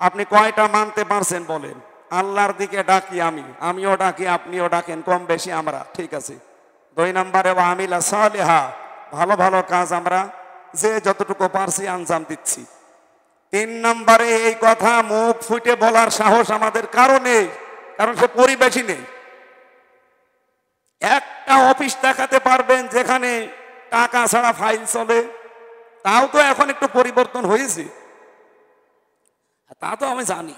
আপনি কয়টা মানতে পারছেন বলেন? আল্লাহর দিকে ডাকি আমিও ডাকি, আপনিও ডাকেন, কম বেশি আমরা, ঠিক আছে। 2 নম্বরে ওয়া আমিলা সালিহা, ভালো ভালো কাজ আমরা যে যতটুকু পারছি আঞ্জাম দিচ্ছি। 3 নম্বরে এই কথা মুখ ফুটে বলার সাহস আমাদের কারো নেই, কারণ সে পরিবেশই নেই। একটা অফিস দেখাতে পারবেন যেখানে টাকা ছাড়া ফাইল চলে? তাও তো এখন একটু পরিবর্তন হয়েছে, তা তো আমি জানি।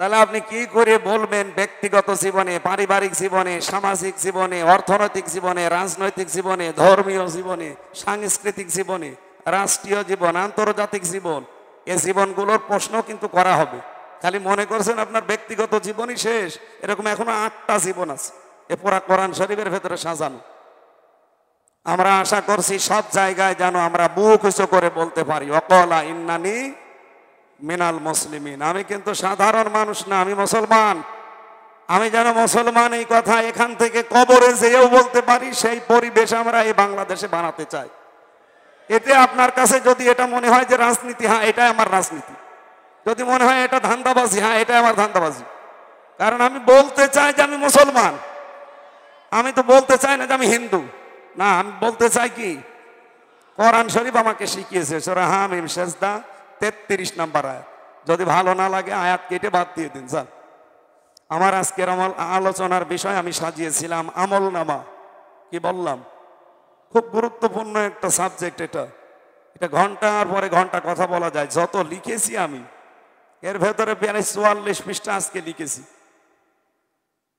তাহলে আপনি কি করে বলবেন ব্যক্তিগত জীবনে, পারিবারিক জীবনে, সামাজিক জীবনে, অর্থনৈতিক জীবনে, রাজনৈতিক জীবনে, ধর্মীয় জীবনে, সাংস্কৃতিক জীবনে, রাষ্ট্রীয় জীবন, আন্তর্জাতিক জীবন, এই জীবনগুলোর প্রশ্ন কিন্তু করা হবে। খালি মনে করছেন আপনার ব্যক্তিগত জীবনই শেষ, এরকম এখনো 8টা জীবন আছে, এ পুরা কোরআন শরীফের ভেতরে সাজানো। আমরা আশা করছি সব জায়গায় যেন আমরা মুখ উঁচু করে বলতে পারি, ওয়াকালা ইন্নানি মিনাল মুসলিমিন, আমি কিন্তু সাধারণ মানুষ না, আমি মুসলমান। আমি যেন মুসলমান এই কথা এখান থেকে কবরে যেও বলতে পারি, সেই পরিবেশ আমরা এই বাংলাদেশে বানাতে চাই। এতে আপনার কাছে যদি এটা মনে হয় যে রাজনীতি, হ্যাঁ এটাই আমার রাজনীতি। যদি মনে হয় এটা ধান্দাবাজি, হ্যাঁ এটাই আমার ধান্দাবাজি। কারণ আমি বলতে চাই যে আমি মুসলমান, আমি তো বলতে চাই না যে আমি হিন্দু। না, আমি বলতে চাই কি, কোরআন শরীফ আমাকে শিখিয়েছে, সূরা হামিম সেজদা 33 নম্বর আয়াত। যদি ভালো না লাগে আয়াত কেটে বাদ দিয়ে দিন। স্যার, আমার আজকের আলোচনার বিষয় আমি সাজিয়েছিলাম আমল নামা। কি বললাম? খুব গুরুত্বপূর্ণ একটা সাবজেক্ট এটা ঘন্টার পরে ঘন্টা কথা বলা যায়। যত লিখেছি আমি, এর ভেতরে প্রায় 44 পৃষ্ঠা আজকে লিখেছি।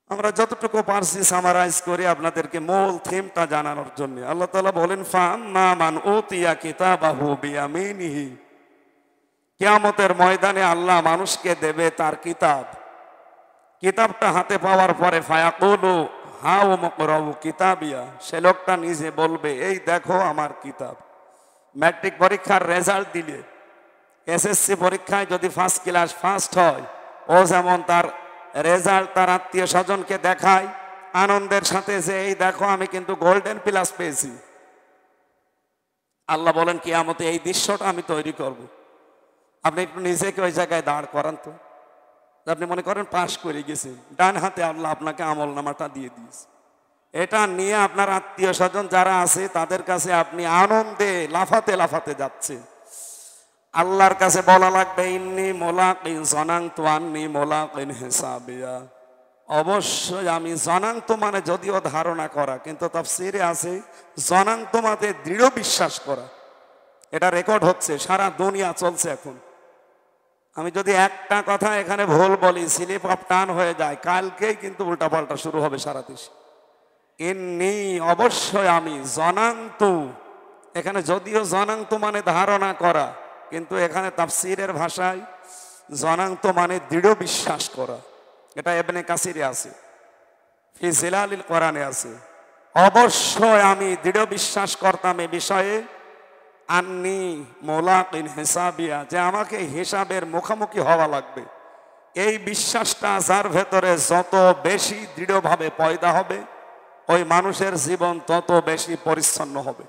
আমরা যতটুকু পারছি সামারাইজ করে আপনাদেরকে মূল থিমটা জানানোর জন্য। আল্লাহ তাআলা বলেন, ফাআম্মা মান উতিয়া কিতাবাহু বিয়ামিনিহি, কিয়ামতের ময়দানে আল্লাহ মানুষকে দেবে তার কিতাব। কিতাবটা হাতে পাওয়ার পরে ফায়াকুলু হাউ মুকরাউ কিতাবিয়া, সে লোকটা নিজে বলবে, এই দেখো আমার কিতাব। ম্যাট্রিক পরীক্ষার রেজাল্ট দিলে, এসএসসি পরীক্ষায় যদি ফার্স্ট ক্লাস ফার্স্ট হয়, ও যেমন তার রেজাল্ট তার আত্মীয় স্বজনকে দেখায় আনন্দের সাথে, যে এই দেখো আমি কিন্তু গোল্ডেন প্লাস পেয়েছি। আল্লাহ বলেন কিয়ামতে এই দৃশ্যটা আমি তৈরি করব। আপনি একটু নিজেকে ওই জায়গায় দাঁড় করান তো। আপনি মনে করেন পাশ করে গেছেন, ডান হাতে আল্লাহ আপনাকে আমল নামাটা দিয়ে দিয়েছে। এটা নিয়ে আপনার আত্মীয় স্বজন যারা আছে তাদের কাছে আপনি আনন্দে লাফাতে লাফাতে যাচ্ছে। আল্লাহর কাছে বলা লাগবে, ইন্নী মুলাকিন জনানতু আন্নী মুলাকিন হিসাবিয়া, অবশ্যই আমি জনানতু মানে যদিও ধারণা করা, কিন্তু তাফসীরে আছে জনানতু মানে দৃঢ় বিশ্বাস করা। এটা রেকর্ড হচ্ছে, সারা দুনিয়া চলছে এখন। আমি যদি একটা কথা এখানে ভুল বলি, স্লিপ অফ টান হয়ে যায়, কালকেই কিন্তু উল্টাপাল্টা শুরু হবে সারা দেশে। ইন্নী অবশ্যই আমি, জনানতু এখানে যদিও জনানতু মানে ধারণা করা, কিন্তু এখানে তাফসীরের ভাষায় জনানতু মানে দৃঢ় বিশ্বাস করা। এটা ইবনে কাসিরে আছে, ফি জিলালিল কোরআনে আছে। অবশ্যই আমি দৃঢ় বিশ্বাস করতাম এ বিষয়ে, আন্নী মুলাকিন হিসাবিয়া, যে আমাকে হিসাবের মুখোমুখি হওয়া লাগবে। এই বিশ্বাসটা যার ভেতরে যত বেশি দৃঢ়ভাবে পয়দা হবে, ওই মানুষের জীবন তত বেশি পরিচ্ছন্ন হবে।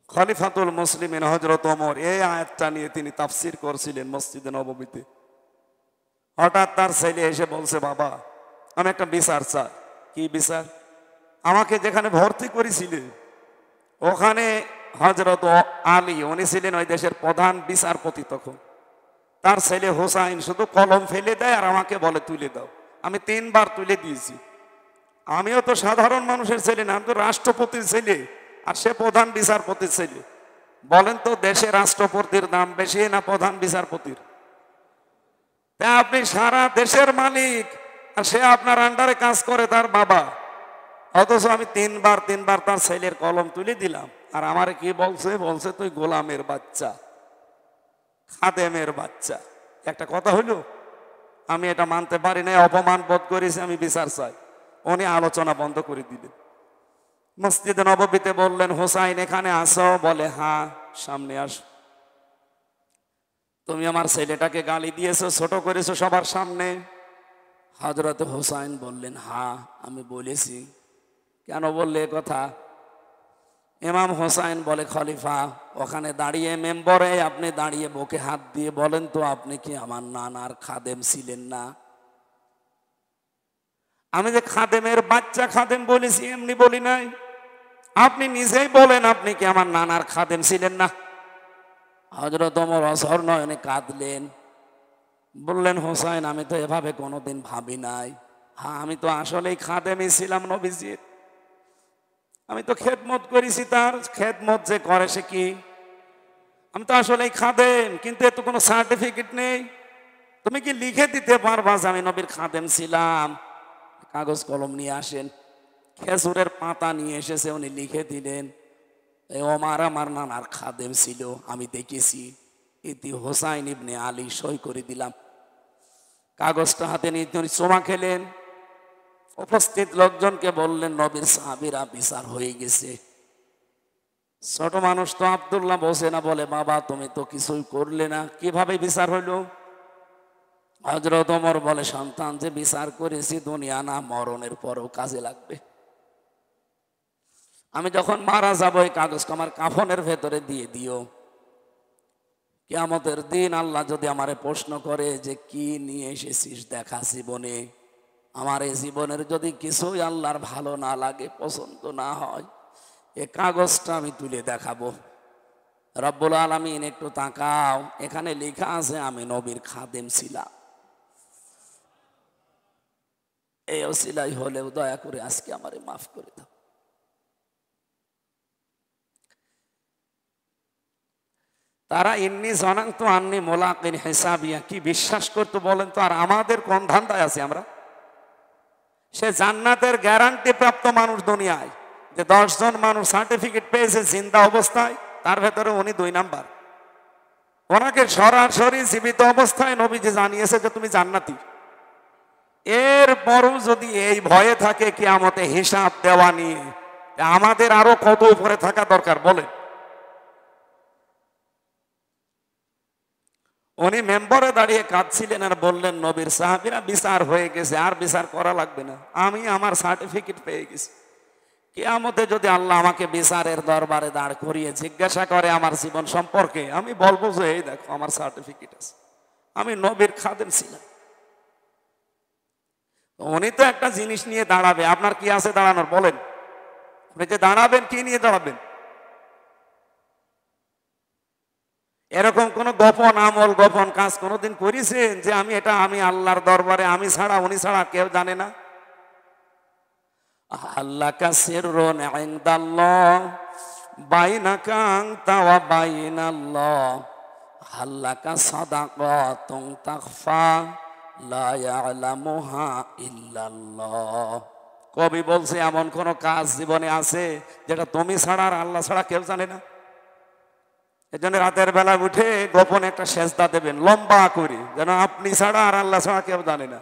খলিফাতুল মুসলিমিন হযরত ওমর এই আয়াতটা নিয়ে তিনি তাফসীর করছিলেন মসজিদে নববীতে। হঠাৎ তার ছেলে এসে বলছে, বাবা আমি একটা বিচার চাই। কি বিচার? আমাকে যেখানে ভর্তি করেছিলে ওখানে হযরত আলী উনি ছিলেন ওই দেশের প্রধান বিচারপতি তখন। তার ছেলে হোসাইন শুধু কলম ফেলে দেয় আর আমাকে বলে তুলে দাও। আমি 3 বার তুলে দিয়েছি। আমিও তো সাধারণ মানুষের ছেলে না, আমি তো রাষ্ট্রপতির ছেলে, আর সে প্রধান বিচারপতির ছেলে। বলেন তো দেশে রাষ্ট্রপতির দাম বেশি না প্রধান বিচারপতির? তা আপনি সারা দেশের মালিক আর সে আপনার আন্ডারে কাজ করে তার বাবা, অথচ আমি 3 বার তার ছেলের কলম তুলে দিলাম। আর আমারে কি বলছে? বলছে তুই গোলামের বাচ্চা, খাদেমের বাচ্চা। একটা কথা হইলো, আমি এটা মানতে পারি না, অপমান বোধ করেছি, আমি বিচার চাই। উনি আলোচনা বন্ধ করে দিলেন। মসজিদে নববীতে বললেন, হোসাইন এখানে আসো? বলে হ্যাঁ, সামনে আসো। তুমি আমার ছেলেটাকে গালি দিয়েছো, ছোট করেছো সবার সামনে। হযরত হোসাইন বললেন, হ্যাঁ আমি বলেছি। কেন বললে এ কথা? ইমাম হোসাইন বলে, খলিফা ওখানে দাঁড়িয়ে মেম্বরে আপনি দাঁড়িয়ে বুকে হাত দিয়ে বলেন তো আপনি কি আমার নানার খাদেম ছিলেন না? আমি যে খাদেমের বাচ্চা খাদেম বলেছি এমনি বলি নাই। আপনি নিজেই বলেন আপনি কি আমার নানার খাদেম ছিলেন না? হযরত ওমর অঝর নয়নে কাঁদলেন, বললেন, হোসাইন আমি তো এভাবে কোনোদিন ভাবি নাই। হ্যাঁ আমি তো আসলেই খাদেমই ছিলাম নবীজির। আমি তো খেদমত করেছি তার। খেদমত যে করে সে কি? আমি তো আসলেই খাদেম, কিন্তু এত কোনো সার্টিফিকেট নেই। তুমি কি লিখে দিতে পারবা যে আমি নবীর খাদেম ছিলাম? কাগজ কলম নিয়ে আসেন। খেজুরের পাতা নিয়ে এসেছে, উনি লিখে দিলেন, ওমর আমার নানার খাদেম ছিল, আমি দেখেছি। ইতি হোসাইন ইবনে আলী, সই করে দিলাম। কাগজটা হাতে নিয়ে তিনি চুমা খেলেন। উপস্থিত লোকজনকে বললেন, নবীর সাহাবীরা বিচার হয়ে গেছে। ছোট মানুষ তো আব্দুল্লাহ বসে না, বলে বাবা তুমি তো কিছুই করলে না, কিভাবে বিচার হইল? হযরত ওমর বলে, সন্তান যে বিচার করেছি দুনিয়া না মরণের পরও কাজে লাগবে। আমি যখন মারা যাবো এই কাগজটা আমার কাফনের ভেতরে দিয়ে দিও। কিয়ামতের দিন আল্লাহ যদি আমারে প্রশ্ন করে যে কি নিয়ে এসেছিস দেখা জীবনে, আমার এই জীবনের যদি কিছুই আল্লাহর ভালো না লাগে, পছন্দ না হয়, এই কাগজটা আমি তুলে দেখাবো। রব্বুল আলামিন একটু তাকাও, এখানে লেখা আছে আমি নবীর খাদেম ছিলাম। এই ওসিলাই হলেও দয়া করে আজকে আমারে মাফ করে দাও। তারা ইন্নি জনান্ত আন্নি মোলাকিন হিসাবিয়া, কি বিশ্বাস করতো বলেন তো? আর আমাদের কোন ধান্দায় আছে আমরা? সে জান্নাতের গ্যারান্টি প্রাপ্ত মানুষ দুনিয়ায়, যে 10 জন মানুষ সার্টিফিকেট পেয়েছে জিন্দা অবস্থায়, তার ভেতরে উনি 2 নাম্বার। ওনাকে সরাসরি জীবিত অবস্থায় নবীজি জানিয়েছে যে তুমি জান্নাতি। এরপরও যদি এই ভয়ে থাকে কিয়ামতে হিসাব দেওয়া নিয়ে, আমাদের আরো কত উপরে থাকা দরকার বলেন? উনি মেম্বরে দাঁড়িয়ে কাঁদছিলেন আর বললেন, নবীর সাহাবীরা বিচার হয়ে গেছে, আর বিচার করা লাগবে না, আমি আমার সার্টিফিকেট পেয়ে গেছি। কিয়ামতে যদি আল্লাহ আমাকে বিচারের দরবারে দাঁড় করিয়ে জিজ্ঞাসা করে আমার জীবন সম্পর্কে, আমি বলবো যে এই দেখো আমার সার্টিফিকেট আছে, আমি নবীর খাদেম ছিলাম। উনি তো একটা জিনিস নিয়ে দাঁড়াবে, আপনার কি আছে দাঁড়ানোর বলেন? আপনি যে দাঁড়াবেন কি নিয়ে দাঁড়াবেন? এরকম কোন গোপন আমল গোপন কাজ কোনোদিন করেছেন যে আমি আল্লাহর দরবারে আমি ছাড়া উনি ছাড়া কেউ জানে না? আল্লাকা সিররুন ইনদাল্লাহ বাইনাকা আনতা ওয়া বাইনাল্লাহ, আল্লাকা সাদাকাতুন তাখফা লা ইয়ালামুহা ইল্লাল্লাহ। কবি বলছে এমন কোন কাজ জীবনে আছে যেটা তুমি ছাড়া আর আল্লাহ ছাড়া কেউ জানে না? এজন্য রাতের বেলা উঠে গোপন একটা সেজদা দেবেন লম্বা করে, যেন আপনি ছাড়া আর আল্লাহ ছাড়া কেউ জানে না।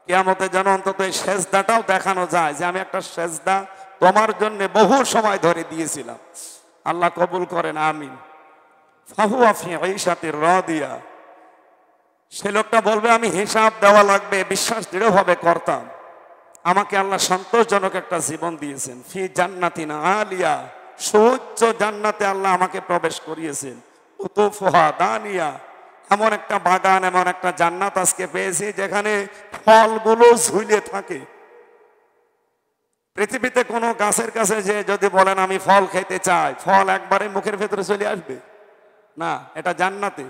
কিয়ামতে যেন অন্তত এই সেজদাটাও দেখানো যায় যে আমি একটা সেজদা তোমার জন্য বহু সময় ধরে দিয়েছিলাম। আল্লাহ কবুল করেন, আমিন। ফাহুয়া ফি ঈশাতির রাদিয়া, সে লোকটা বলবে আমি হিসাব দেওয়া লাগবে, বিশ্বাস দৃঢ়ভাবে করতাম, আমাকে আল্লাহ সন্তোষজনক একটা জীবন দিয়েছেন। ফি জান্নাতিন আলিয়া, সুউচ্চ জান্নাতে আল্লাহ আমাকে প্রবেশ করিয়েছেন। কুতুফুহা দানিয়া, এমন একটা বাগান, এমন একটা জান্নাত আজকে পেয়েছি যেখানে ফলগুলো ঝুলে থাকে। পৃথিবীতে কোনো গাছের কাছে যে যদি বলেন আমি ফল খেতে চাই, ফল একবারে মুখের ভেতরে চলে আসবে না। এটা জান্নাতে,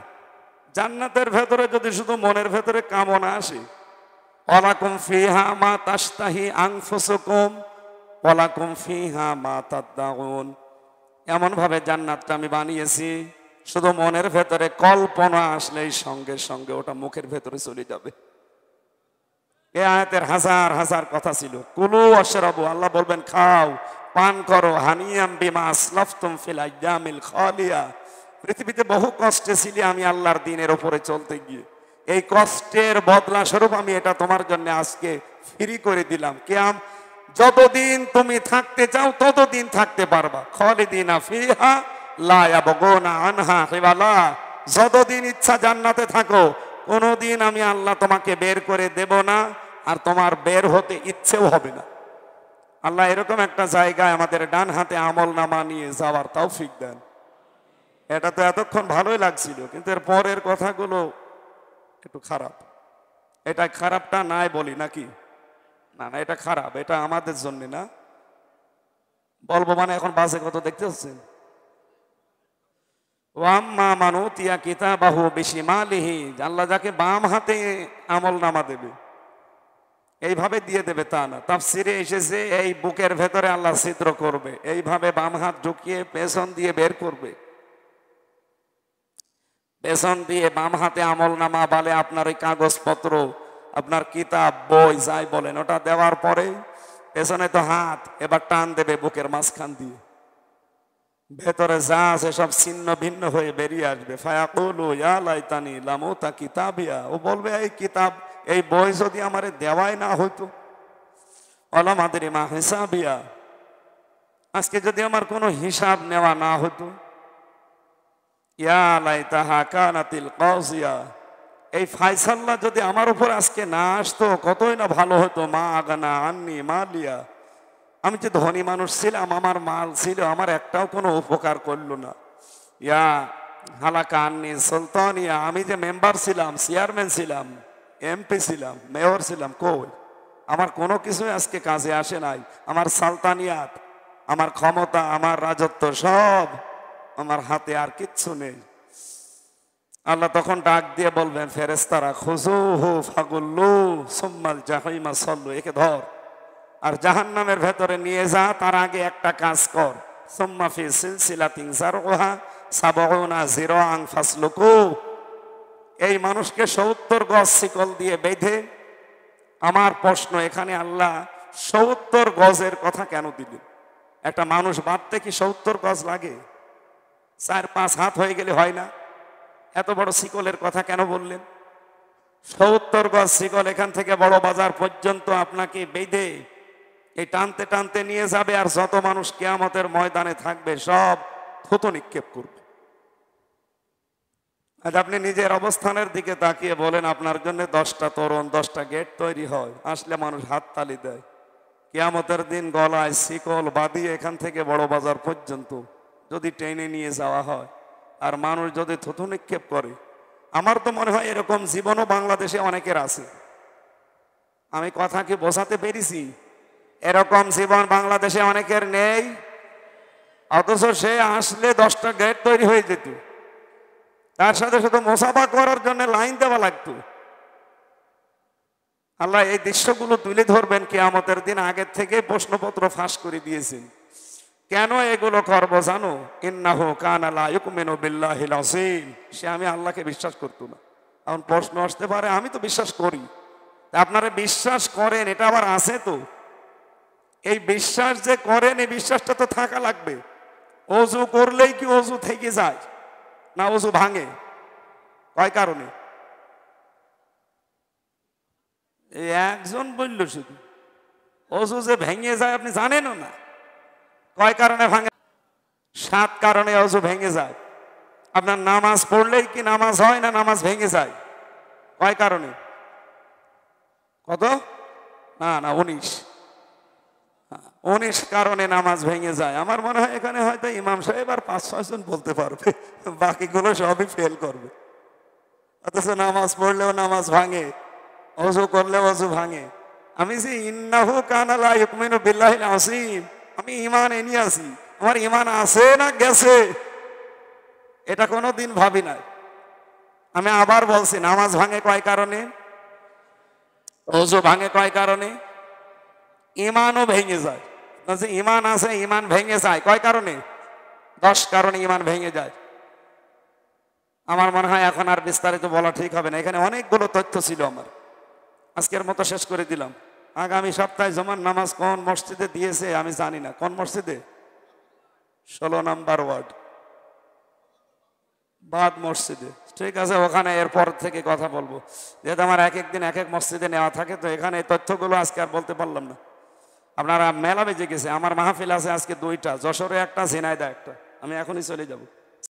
জান্নাতের ভেতরে যদি শুধু মনের ভেতরে কামনা আসে, ওয়ালাকুম ফিহা মা তাশতাহি আনফুসুকুম ওয়ালাকুম ফিহা মা তাদদাউন, এমন ভাবে জান্নাতটা আমি বানিয়েছি, শুধু মনের ভেতরে কল্পনা আসলেই সঙ্গে সঙ্গে ওটা মুখের ভেতরে চলে যাবে। এই আয়াতের হাজার হাজার কথা ছিল। কুলু ওয়াশরাবু, আল্লাহ বলবেন খাও পান করো, হানিয়াম বিমা আসলাফতুম ফিল আইয়ামিল খালিয়া, পৃথিবীতে বহু কষ্টে ছিলে আমি আল্লাহর দ্বীনের উপরে চলতে গিয়ে, এই কষ্টের বদলা স্বরূপ আমি এটা তোমার জন্য আজকে ফ্রি করে দিলাম। কিয়াম, যতদিন তুমি থাকতে চাও ততদিন থাকতে পারবা। খালিদিনা ফিহা লা ইয়াবগুনা আনহা হিওয়ালা, যতদিন ইচ্ছা জান্নাতে থাকো, কোনোদিন আমি আল্লাহ তোমাকে বের করে দেব না, আর তোমার বের হতে ইচ্ছেও হবে না। আল্লাহ এরকম একটা জায়গায় আমাদের ডান হাতে আমল নামা নিয়ে যাওয়ার তৌফিক দেন। এটা তো এতক্ষণ ভালোই লাগছিল, কিন্তু এর পরের কথাগুলো একটু খারাপ। এটা খারাপটা নাই বলি নাকি? না না, এটা খারাপ, এটা আমাদের জন্য না। বলবো মানে এখন বাসে কত দেখতে হচ্ছেন। ওয়াম্মা মান উতিয়া কিতাবাহু বিশিমালিহি, আল্লাহ যাকে বাম হাতে আমল নামা দেবে, এইভাবে দিয়ে দেবে তা না। তাফসিরে এসেছে এই বুকের ভেতরে আল্লাহ ছিদ্র করবে, এইভাবে বাম হাত ঢুকিয়ে পেছন দিয়ে বের করবে, পেছন দিয়ে বাম হাতে আমল নামা বলে আপনার ওই কাগজপত্র, আপনার কিতাব বই যাই বলেন, ওটা দেওয়ার পরে পেছনে তো হাত, এবার টান দেবে বুকের মাঝখান দিয়ে, ভেতরে যা আছে সব ছিন্ন ভিন্ন হয়ে বেরিয়ে আসবে। ফায়াকুলু ইয়া লাইতানি লাম উতা কিতাবিয়া, ও বলবে এই কিতাব, এই বই যদি আমারে দেওয়াই না হতো, ওয়ালাম আদরি মা হিসাবিয়া, আজকে যদি আমার কোনো হিসাব নেওয়া না হতো। ইয়া লাইতাহা কানাতিল কাযিয়া, এই ফায়সালা যদি আমার উপর আজকে না আসতো কতই না ভালো হতো। মা আগানা আন্নি মালিয়া, আমি যে ধনী মানুষ ছিলাম, আমার মাল ছিল, আমার একটাও কোনো উপকার করলো না। ইয়া হালাকা আন্নি সুলতানিয়া, আমি যে মেম্বার ছিলাম, চেয়ারম্যান ছিলাম, এমপি ছিলাম, মেয়র ছিলাম, কই আমার কোনো কিছুই আজকে কাজে আসে নাই। আমার সালতানিয়াত, আমার ক্ষমতা, আমার রাজত্ব সব আমার হাতে, আর কিচ্ছু নেই। আল্লাহ তখন ডাক দিয়ে বলবেন ফেরেশতারা, খুযুহু ফাগুল্লু সুম্মাল জাহিমা সাল্লু, একে ধর আর জাহান্নামের ভেতরে নিয়ে যা, তার আগে একটা কাজ কর। সুম্মা ফি সিলসিলাতিন যারউহা সাবউনা যিরাআন ফাসলুকু, এই মানুষকে ৭০ গজ শিকল দিয়ে বেঁধে। আমার প্রশ্ন এখানে, আল্লাহ ৭০ গজের কথা কেন দিলেন? একটা মানুষ বাঁধতে কি ৭০ গজ লাগে? ৪-৫ হাত হয়ে গেলে হয় না? এত বড় শিকলের কথা কেন বললেন? ৭০ গজ শিকল এখান থেকে বড় বাজার পর্যন্ত আপনাকে বেঁধে এই টানতে টানতে নিয়ে যাবে, আর যত মানুষ কিয়ামতের ময়দানে থাকবে সব থুতু নিক্ষেপ করবে। আজ আপনি নিজের অবস্থানের দিকে তাকিয়ে বলেন, আপনার জন্য 10টা তরুণ, 10টা গেট তৈরি হয়, আসলে মানুষ হাততালি দেয়। কিয়ামতের দিন গলায় শিকল বাঁধিয়ে এখান থেকে বড় বাজার পর্যন্ত যদি টেনে নিয়ে যাওয়া হয়, আর মানুষ যদি থুতু নিক্ষেপ করে, আমার তো মনে হয় এরকম জীবনও বাংলাদেশে অনেকের আছে। আমি কথা কি বোঝাতে পেরেছি? এরকম জীবন বাংলাদেশে অনেকের নেই, অথচ সে আসলে 10টা গেট তৈরি হয়ে যেত, তার সাথে শুধু মুসাফা করার জন্য লাইন দেওয়া লাগতো। আল্লাহ এই দৃশ্যগুলো তুলে ধরবেন কিয়ামতের দিন, আগের থেকে প্রশ্নপত্র ফাঁস করে দিয়েছেন। কেন এগুলো করবো জানো? ইন্নাহু কানা লা ইউমিনু বিল্লাহিল আযীম, সে আমি আল্লাহকে বিশ্বাস করতো না। এখন প্রশ্ন আসতে পারে, আমি তো বিশ্বাস করি, আপনারা বিশ্বাস করেন, এটা আবার আছে তো। এই বিশ্বাস যে করেন, এই বিশ্বাসটা তো থাকা লাগবে। ওযু করলেই কি ওযু থেকে যায় না ওযু ভাঙে? কয় কারণে? এই একজন বলল শুধু ওযু যে ভেঙে যায় আপনি জানেনও না। কয় কারণে ভাঙে? 7 কারণে ওযু ভেঙে যায়। আপনার নামাজ পড়লেই কি নামাজ হয় না নামাজ ভেঙে যায়? কয় কারণে? কত? না না 19, 19 কারণে নামাজ ভেঙে যায়। আমার মনে হয় এখানে হয়তো ইমাম সাহেব আর 5-6 জন বলতে পারবে, বাকিগুলো সবই ফেল করবে। অথচ নামাজ পড়লেও নামাজ ভাঙে, ওযু করলেও ওযু ভাঙে। আমি যে ইন্নাহু কানা লা ইউমিনু বিল্লাহিল আযীম, আমি ঈমান এনে আছি, আমার ঈমান আছে না গেছে এটা কোনোদিন ভাবি নাই। আমি আবার বলছি, নামাজ ভাঙে কয় কারণে, ওযু ভাঙে কয় কারণে, ঈমানও ভেঙে যায়। বলছে ঈমান আছে, ঈমান ভেঙে যায় কয় কারণে, 10 কারণে ঈমান ভেঙে যায়। আমার মনে হয় এখন আর বিস্তারিত বলা ঠিক হবে না, এখানে অনেকগুলো তথ্য ছিল আমার, আজকের মতো শেষ করে দিলাম। আগামী সপ্তাহে জুমার নামাজ কোন মসজিদে দিয়েছে আমি জানি না, কোন মসজিদে, 16 নম্বর ওয়ার্ড বাদ মসজিদে, ঠিক আছে, ওখানে এরপর থেকে কথা বলবো, যেহেতু আমার এক এক দিন এক এক মসজিদে নেওয়া থাকে, তো এখানে এই তথ্যগুলো আজকে আর বলতে পারলাম না। আপনারা মেলা বেজে গেছে, আমার মাহফিল আছে আজকে 2টা, যশোরে একটা, ঝিনাইদহ একটা, আমি এখনই চলে যাব।